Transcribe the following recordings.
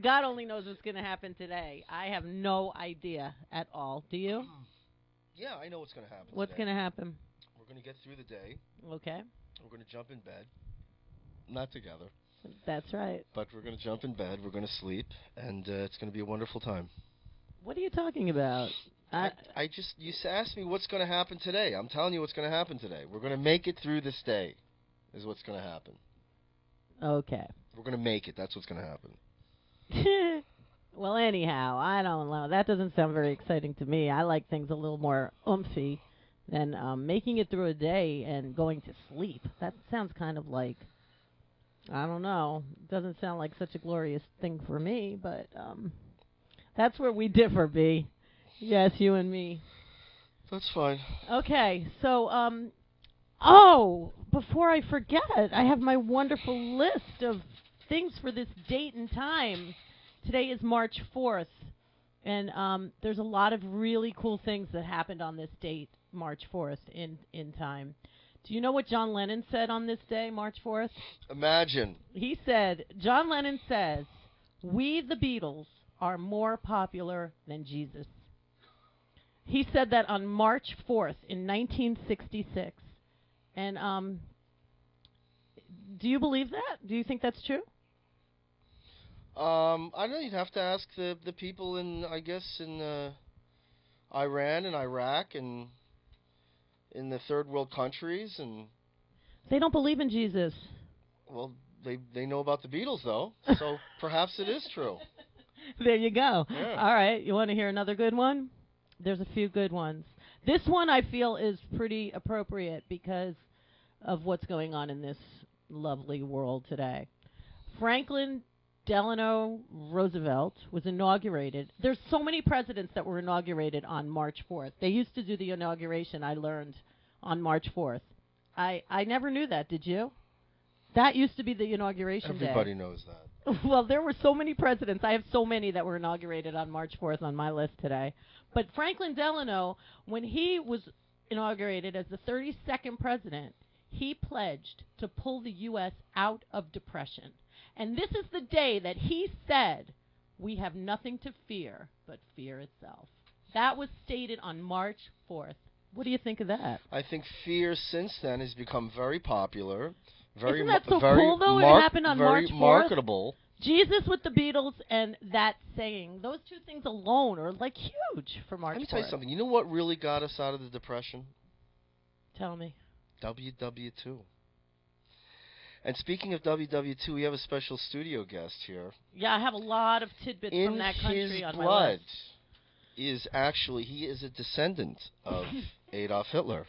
God only knows what's going to happen today. I have no idea at all. Do you? Yeah, I know what's going to happen What's going to happen? We're going to get through the day. Okay. We're going to jump in bed. Not together. That's right. But we're going to jump in bed. We're going to sleep. And it's going to be a wonderful time. What are you talking about? You asked me what's going to happen today. I'm telling you what's going to happen today. We're going to make it through this day is what's going to happen. Okay. We're going to make it. That's what's going to happen. Well, anyhow, I don't know. That doesn't sound very exciting to me. I like things a little more oomphy than making it through a day and going to sleep. That sounds kind of like, I don't know. It doesn't sound like such a glorious thing for me, but that's where we differ, B. Yes, you and me. That's fine. Okay, so, before I forget, I have my wonderful list of things for this date and time. Today is March 4th, and there's a lot of really cool things that happened on this date, March 4th, in time. Do you know what John Lennon said on this day, March 4th? Imagine. He said, John Lennon says, "We, the Beatles, are more popular than Jesus." He said that on March 4th in 1966. And do you believe that? Do you think that's true? I don't know. You'd have to ask the people in Iran and Iraq and in the third world countries. And they don't believe in Jesus. Well, they know about the Beatles, though, so perhaps it is true. There you go. Yeah. All right. You want to hear another good one? There's a few good ones. This one I feel is pretty appropriate because of what's going on in this lovely world today. Franklin Delano Roosevelt was inaugurated. There's so many presidents that were inaugurated on March 4th. They used to do the inauguration, I learned, on March 4th. I never knew that, did you? That used to be the inauguration day. Everybody knows that. Well, there were so many presidents. I have so many that were inaugurated on March 4th on my list today. But Franklin Delano, when he was inaugurated as the 32nd president, he pledged to pull the U.S. out of depression. And this is the day that he said, "We have nothing to fear but fear itself." That was stated on March 4th. What do you think of that? I think fear since then has become very popular. Isn't that so cool, though? It happened on March 4th. Very marketable. Jesus with the Beatles and that saying. Those two things alone are, like, huge for March 4th. Let me tell you something. You know what really got us out of the depression? Tell me. WW2. And speaking of WW2, we have a special studio guest here. Yeah, I have a lot of tidbits from that country on my list. He is a descendant of Adolf Hitler.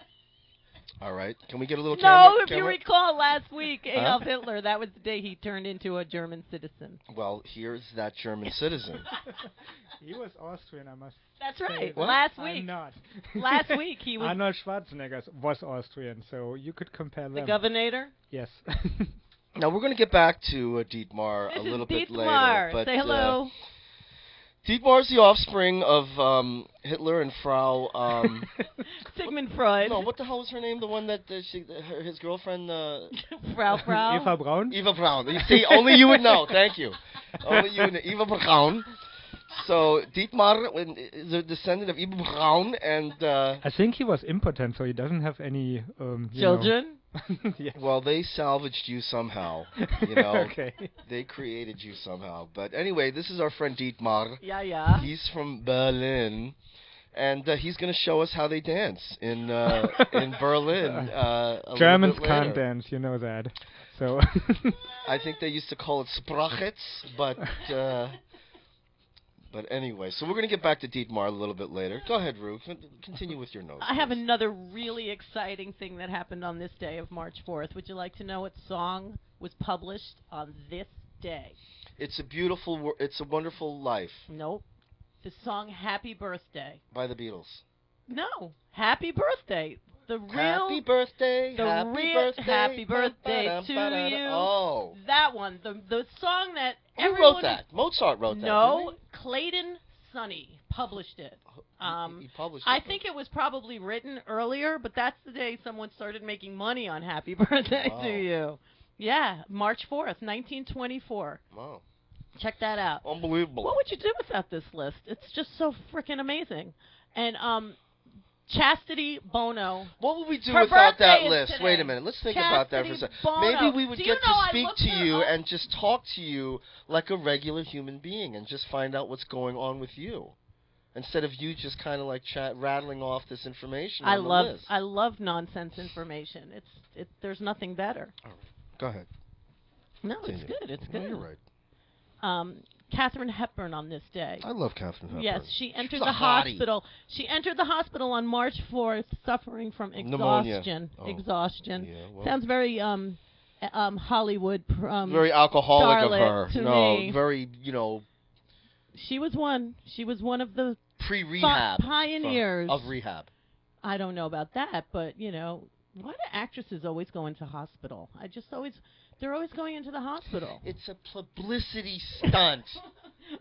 All right. Can we get a little camera? No, if you recall last week, Adolf Hitler, that was the day he turned into a German citizen. Well, here's that German citizen. He was Austrian, I must That's right. say. Last week. I'm not. Last week he was... Arnold Schwarzenegger was Austrian, so you could compare them. The governor? Yes. Now, we're going to get back to Dietmar a little bit later. But, say hello. Dietmar is the offspring of Hitler and Frau... Sigmund Freud. No, what the hell was her name? The one that his girlfriend... Frau. Eva Braun? Eva Braun. You see, only you would know. Thank you. Only you would know. Eva Braun. So Dietmar is a descendant of Eva Braun, and... I think he was impotent, so he doesn't have any... children? Yes. Well, they salvaged you somehow, you know. Okay. They created you somehow. But anyway, this is our friend Dietmar. Yeah. He's from Berlin, and he's going to show us how they dance in Berlin. Germans can't dance, you know that. So I think they used to call it Sprachetz, but anyway, so we're going to get back to Dietmar a little bit later. Go ahead, Rue. Continue with your notes. I have another really exciting thing that happened on this day of March 4th. Would you like to know what song was published on this day? It's a Wonderful Life. Nope. The song Happy Birthday. By the Beatles. No. Happy Birthday. Happy birthday Happy birthday to you. Oh. That one. The song that Who wrote that? Mozart wrote that, No, didn't he? Clayton Sonny published it. He published it. I think it was probably written earlier, but that's the day someone started making money on Happy Birthday to You. Yeah, March 4th, 1924. Wow. Check that out. Unbelievable. What would you do without this list? It's just so freaking amazing. And Chastity Bono. What would we do Her without that birthday is list? today. Wait a minute. Let's think about that for a second. Bono. Maybe we would Do get you know to I speak looked to her you up? and just talk to you like a regular human being and just find out what's going on with you. Instead of you just kind of like rattling off this information on the list. I love nonsense information. There's nothing better. All right. Go ahead. No, it's good. It's good. No, you're right. Katharine Hepburn on this day. I love Katharine Hepburn. Yes, she entered She's the a hottie. hospital. She entered the hospital on March 4th, suffering from Pneumonia. exhaustion. Oh. Exhaustion. Yeah, well. Sounds very Hollywood. Very alcoholic of her. To No, me. very, She was one. She was one of the pre-rehab. pioneers Of rehab. I don't know about that, but why do actresses always go into hospital? They're always going into the hospital. It's a publicity stunt.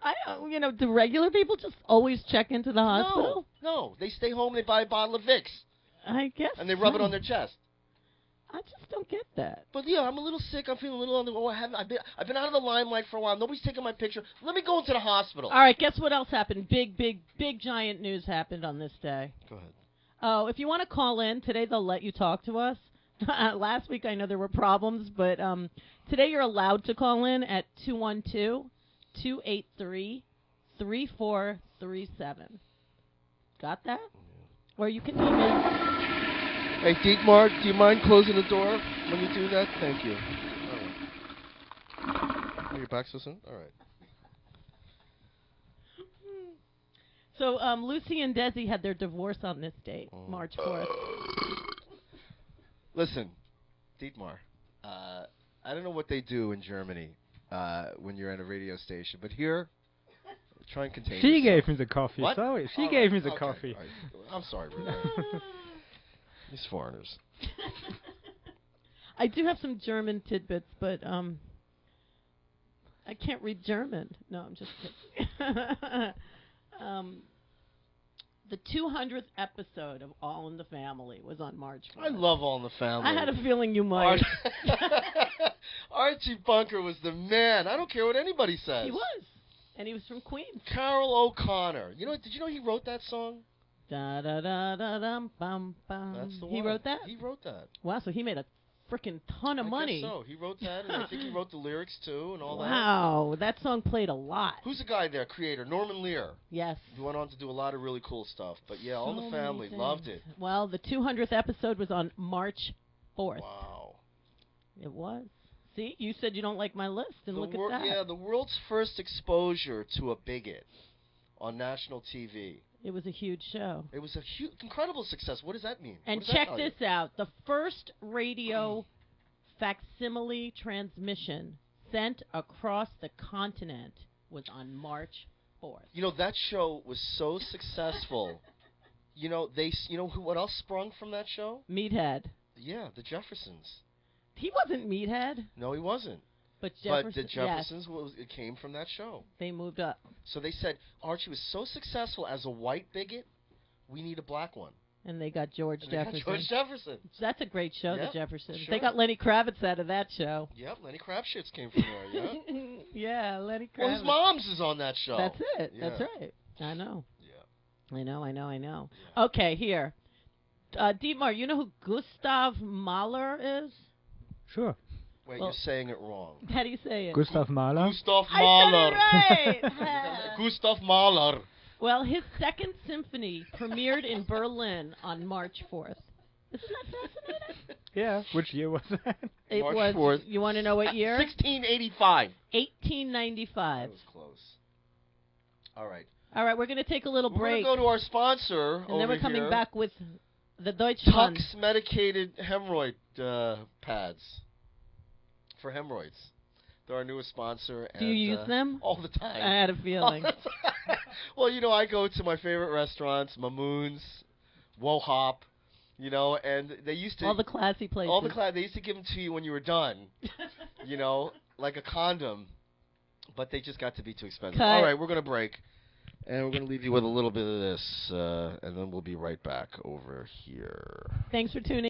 I don't, do regular people just always check into the hospital? No. They stay home, they buy a bottle of Vicks, I guess. and they rub it so. on their chest. I just don't get that. But yeah, I'm a little sick. I'm feeling a little I've been out of the limelight for a while. Nobody's taking my picture. Let me go into the hospital. All right, guess what else happened? Big giant news happened on this day. Go ahead. Oh, if you want to call in, today they'll let you talk to us. Last week I know there were problems, but today you're allowed to call in at 212-283-3437. Got that? Or you can email. Hey, Dietmar, do you mind closing the door when you do that? Thank you. All right. Are your back so soon? All right. So Lucy and Desi had their divorce on this date, March 4th. Listen, Dietmar, I don't know what they do in Germany when you're at a radio station, but here, try and contain She yourself. gave me the coffee. What? Sorry, she All gave right, me the okay, coffee. all right. I'm sorry, Ruben. These foreigners. I do have some German tidbits, but I can't read German. No, I'm just kidding. The 200th episode of All in the Family was on March 4th. I love All in the Family. I had a feeling you might. Archie Bunker was the man. I don't care what anybody says. He was. And he was from Queens. Carol O'Connor. Did you know he wrote that song? Da da da da dum bum bum. That's the one. He wrote that? He wrote that. Wow, so he made a freaking ton of money. I guess so. He wrote that, and I think he wrote the lyrics too, and all that. Wow, that song played a lot. Who's the guy there? Creator Norman Lear. Yes. He went on to do a lot of really cool stuff. But yeah, All in the Family loved it. Well, the 200th episode was on March 4th. Wow. It was. See, you said you don't like my list, and look at that. Yeah, the world's first exposure to a bigot on national TV. It was a huge show. It was a incredible success. What does that mean? And check this out. The first radio facsimile transmission sent across the continent was on March 4th. That show was so successful. What else sprung from that show? Meathead. Yeah, the Jeffersons. He wasn't Meathead. No, he wasn't. But the Jeffersons, it came from that show. They moved up. So they said, Archie was so successful as a white bigot, we need a black one. And they got George Jefferson. George Jefferson. That's a great show, Yep, the Jeffersons. sure. They got Lenny Kravitz out of that show. Yep, Lenny Kravitz came from there, yeah. Yeah, Lenny Kravitz. Well, his mom's is on that show. That's it. Yeah. That's right. I know. Yeah. I know. Yeah. Okay, here. Dietmar, you know who Gustav Mahler is? Sure. Wait, you're saying it wrong. How do you say it? Gustav Mahler. Gustav Mahler. I said it right! Gustav Mahler. Well, his second symphony premiered in Berlin on March 4th. Isn't that fascinating? Yeah. Which year was that? It March was. 4th. You want to know what year? 1685. 1895. That was close. All right. All right, we're going to take a little We're break. going to go to our sponsor and then we're coming here. back with the Deutschland. Tux medicated hemorrhoid pads for hemorrhoids. They're our newest sponsor. Do you use them? All the time. I had a feeling. Well, I go to my favorite restaurants, Mamoon's, Wohop, and they used to... All the classy places. They used to give them to you when you were done, like a condom, but they just got to be too expensive. Cut. All right, we're going to break, and we're going to leave you with a little bit of this, and then we'll be right back over here. Thanks for tuning in.